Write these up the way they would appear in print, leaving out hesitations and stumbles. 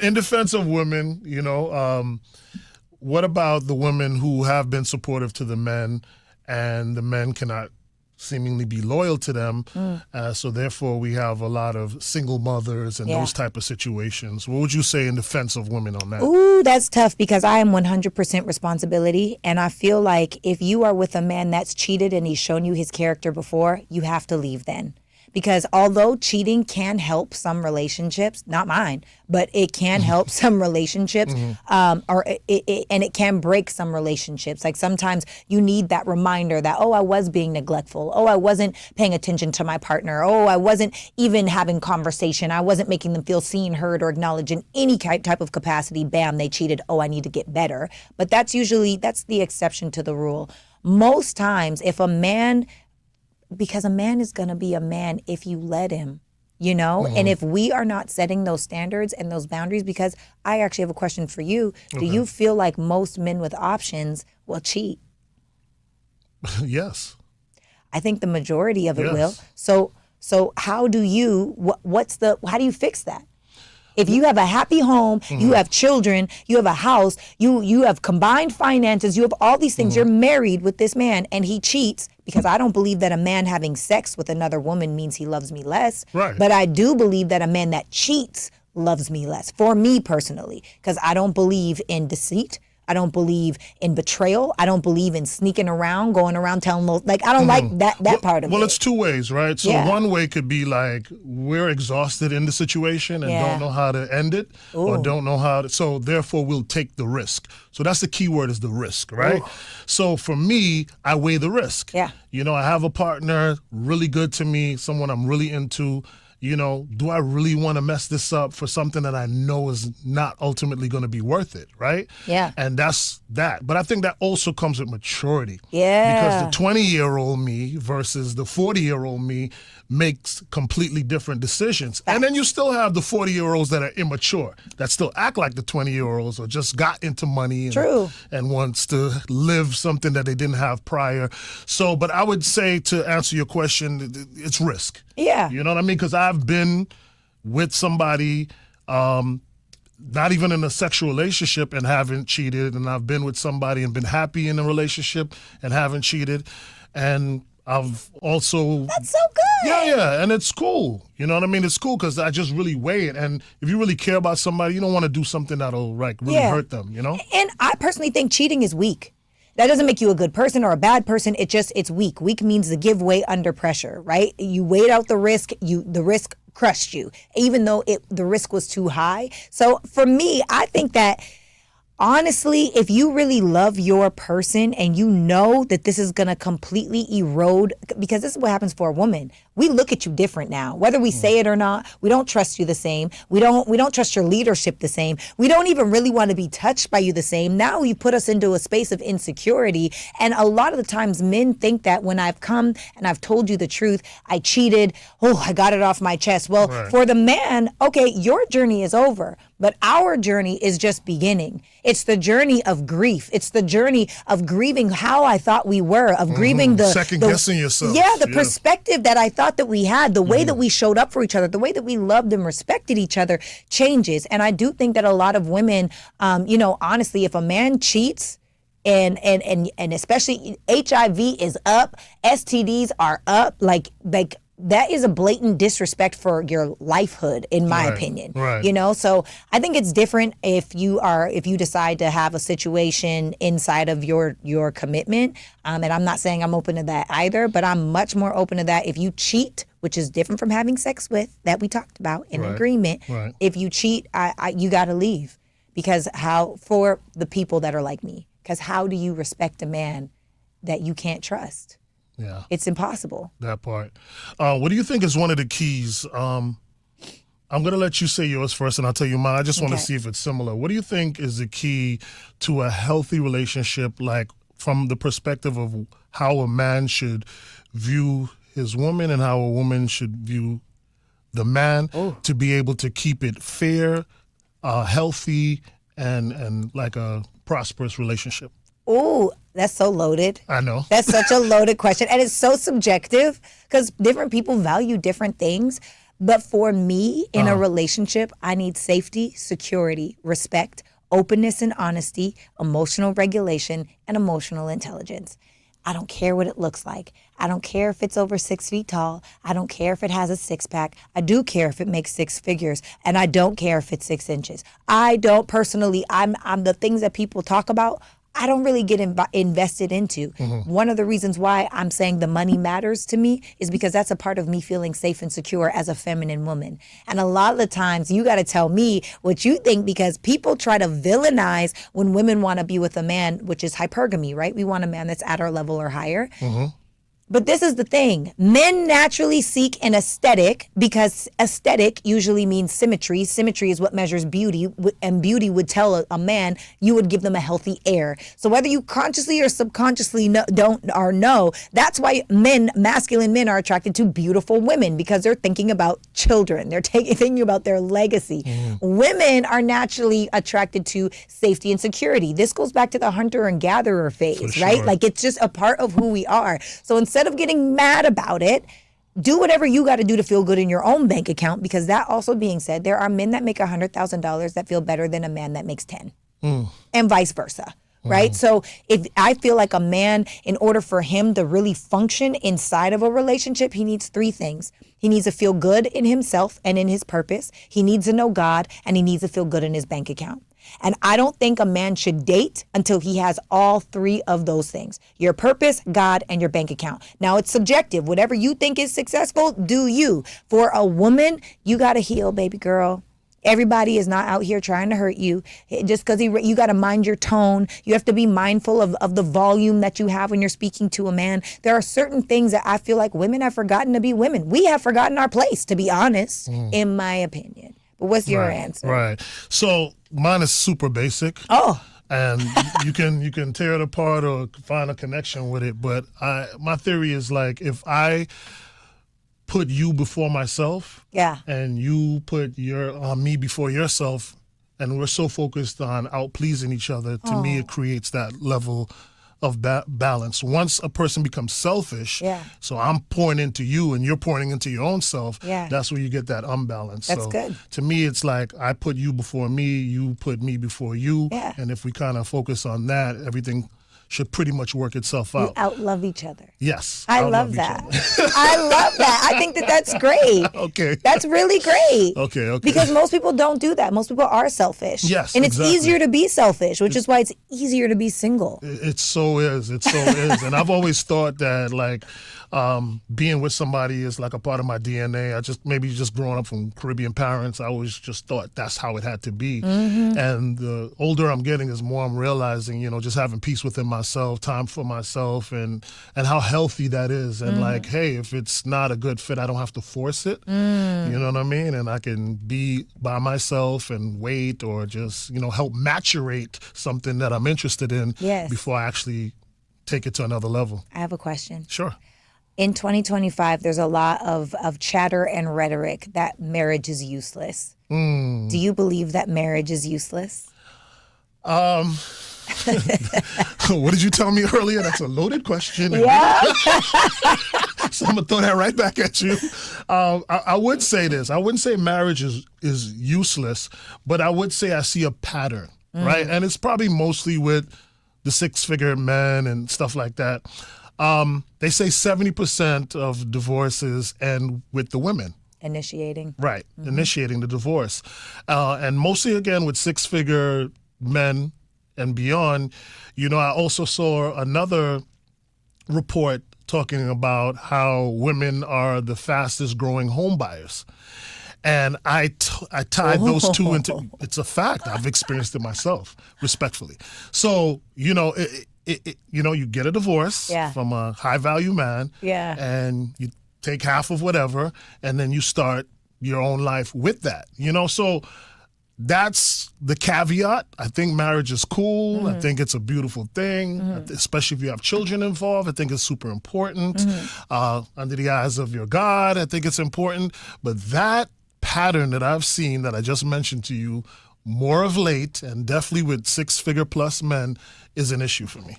in defense of women, what about the women who have been supportive to the men and the men cannot seemingly be loyal to them? So therefore we have a lot of single mothers and those type of situations. What would you say in defense of women on that? Ooh, that's tough because I am 100% responsibility. And I feel like if you are with a man that's cheated and he's shown you his character before, you have to leave then. Because although cheating can help some relationships, not mine, but it can help some relationships, and it can break some relationships. Like sometimes you need that reminder that, oh, I was being neglectful. Oh, I wasn't paying attention to my partner. Oh, I wasn't even having conversation. I wasn't making them feel seen, heard, or acknowledged in any type of capacity. Bam, they cheated. Oh, I need to get better. But that's the exception to the rule. Most times, because a man is going to be a man if you let him, and if we are not setting those standards and those boundaries, because I actually have a question for you. Do you feel like most men with options will cheat? Yes. I think the majority of it will. So how do you, how do you fix that? If you have a happy home, you have children, you have a house, you have combined finances, you have all these things, you're married with this man and he cheats, because I don't believe that a man having sex with another woman means he loves me less. Right. But I do believe that a man that cheats loves me less, for me personally, because I don't believe in deceit. I don't believe in betrayal. I don't believe in sneaking around, going around telling I don't like that part of it. Well, it's two ways, right? So one way could be like we're exhausted in the situation and don't know how to end it or don't know how to, so therefore we'll take the risk. So that's the key word, is the risk, right? So for me, I weigh the risk. Yeah. I have a partner really good to me, someone I'm really into. Do I really want to mess this up for something that I know is not ultimately going to be worth it, right? Yeah. And that's that. But I think that also comes with maturity. Yeah. Because the 20-year-old me versus the 40-year-old me makes completely different decisions. And then you still have the 40-year-olds that are immature, that still act like the 20-year-olds or just got into money and wants to live something that they didn't have prior. So, but I would say, to answer your question, it's risk. Yeah. You know what I mean? Because I've been with somebody, not even in a sexual relationship, and haven't cheated. And I've been with somebody and been happy in a relationship and haven't cheated. And I've also... That's so good. Yeah. And it's cool. You know what I mean? It's cool because I just really weigh it. And if you really care about somebody, you don't want to do something that'll really hurt them, And I personally think cheating is weak. That doesn't make you a good person or a bad person. It's weak. Weak means to give way under pressure, right? You weighed out the risk. The risk crushed you, even though the risk was too high. So for me, I think that, honestly, if you really love your person and you know that this is going to completely erode, because this is what happens for a woman. We look at you different now, whether we say it or not. We don't trust you the same. We don't trust your leadership the same. We don't even really want to be touched by you the same. Now you put us into a space of insecurity. And a lot of the times men think that when I've come and I've told you the truth, I cheated, I got it off my chest. Well, for the man, okay, your journey is over, but our journey is just beginning. It's the journey of grief. It's the journey of grieving how I thought we were, of grieving second guessing yourself. Yeah, the perspective that I thought that we had, the way that we showed up for each other, the way that we loved and respected each other changes. And I do think that a lot of women, honestly, if a man cheats, and especially HIV is up, STDs are up, like that is a blatant disrespect for your lifehood, in my opinion. Right. So I think it's different if you decide to have a situation inside of your commitment. And I'm not saying I'm open to that either, but I'm much more open to that if you cheat, which is different from having sex with, that we talked about in agreement. Right. If you cheat, you got to leave, because for the people that are like me, because how do you respect a man that you can't trust? Yeah. It's impossible. That part. What do you think is one of the keys? I'm going to let you say yours first and I'll tell you mine. I just want to see if it's similar. What do you think is the key to a healthy relationship, like from the perspective of how a man should view his woman and how a woman should view the man, to be able to keep it fair, healthy, and like a prosperous relationship? Oh, that's so loaded. I know. That's such a loaded question. And it's so subjective because different people value different things. But for me, in a relationship, I need safety, security, respect, openness and honesty, emotional regulation, and emotional intelligence. I don't care what it looks like. I don't care if it's over 6 feet tall. I don't care if it has a six pack. I do care if it makes six figures. And I don't care if it's 6 inches. I don't personally, I'm the things that people talk about, I don't really get invested into. One of the reasons why I'm saying the money matters to me is because that's a part of me feeling safe and secure as a feminine woman. And a lot of the times you got to tell me what you think, because people try to villainize when women want to be with a man, which is hypergamy, right? We want a man that's at our level or higher. But this is the thing. Men naturally seek an aesthetic because aesthetic usually means symmetry. Symmetry is what measures beauty, and beauty would tell a man you would give them a healthy air. So whether you consciously or subconsciously know, that's why masculine men are attracted to beautiful women, because they're thinking about children. They're thinking about their legacy. Women are naturally attracted to safety and security. This goes back to the hunter and gatherer phase, right? Like, it's just a part of who we are. So instead of getting mad about it, do whatever you got to do to feel good in your own bank account, because that also being said, there are men that make $100,000 that feel better than a man that makes 10, and vice versa. Right? So if I feel like a man, in order for him to really function inside of a relationship, he needs 3 things. He needs to feel good in himself and in his purpose. He needs to know God, and he needs to feel good in his bank account. And I don't think a man should date until he has all 3 of those things: your purpose, God, and your bank account. Now, it's subjective. Whatever you think is successful, do you. For a woman, you got to heal, baby girl. Everybody is not out here trying to hurt you. Just because you got to mind your tone. You have to be mindful of the volume that you have when you're speaking to a man. There are certain things that I feel like women have forgotten to be women. We have forgotten our place, to be honest, in my opinion. But what's your answer? Right. So mine is super basic. Oh. And you can tear it apart or find a connection with it. But my theory is, like, if I put you before myself, and you put me before yourself, and we're so focused on out-pleasing each other, to me it creates that level of balance. Once a person becomes selfish, so I'm pouring into you and you're pouring into your own self, that's where you get that unbalance. That's so good. To me, it's like I put you before me, you put me before you, and if we kind of focus on that, everything should pretty much work itself out. You outlove each other. Yes. I love that. I love that. I think that that's great. Okay. That's really great. Okay. Because most people don't do that. Most people are selfish. Yes, and it's exactly. easier to be selfish, which is why it's easier to be single. It so is. It so is. And I've always thought that, like, being with somebody is like a part of my DNA. Maybe just growing up from Caribbean parents, I always just thought that's how it had to be. And the older I'm getting, is more I'm realizing, just having peace within myself, time for myself, and how healthy that is. And like, hey, if it's not a good fit, I don't have to force it. You know what I mean? And I can be by myself and wait, or just, help maturate something that I'm interested in before I actually take it to another level. I have a question. Sure. In 2025, there's a lot of chatter and rhetoric that marriage is useless. Do you believe that marriage is useless? What did you tell me earlier? That's a loaded question. Yeah. So I'm going to throw that right back at you. I would say this. I wouldn't say marriage is useless, but I would say I see a pattern, right? And it's probably mostly with the 6-figure men and stuff like that. They say 70% of divorces end with the women. Initiating. Right, initiating the divorce. And mostly, again, with 6-figure men and beyond. I also saw another report talking about how women are the fastest growing home buyers. And I tied those two into, it's a fact. I've experienced it myself, respectfully. So, you get a divorce from a high value man, and you take half of whatever, and then you start your own life with that, so that's the caveat. I think marriage is cool. I think it's a beautiful thing, especially if you have children involved. I think it's super important. Under the eyes of your God, I think it's important. But that pattern that I've seen, that I just mentioned to you, more of late, and definitely with 6-figure plus men, is an issue for me.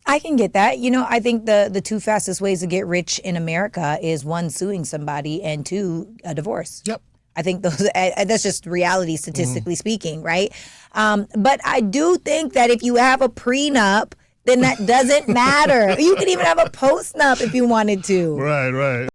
I can get that. You know, I think the two fastest ways to get rich in America is one, suing somebody, and two, a divorce. Yep. I think that's just reality, statistically speaking, right? But I do think that if you have a prenup, then that doesn't matter. You can even have a postnup if you wanted to. Right, right.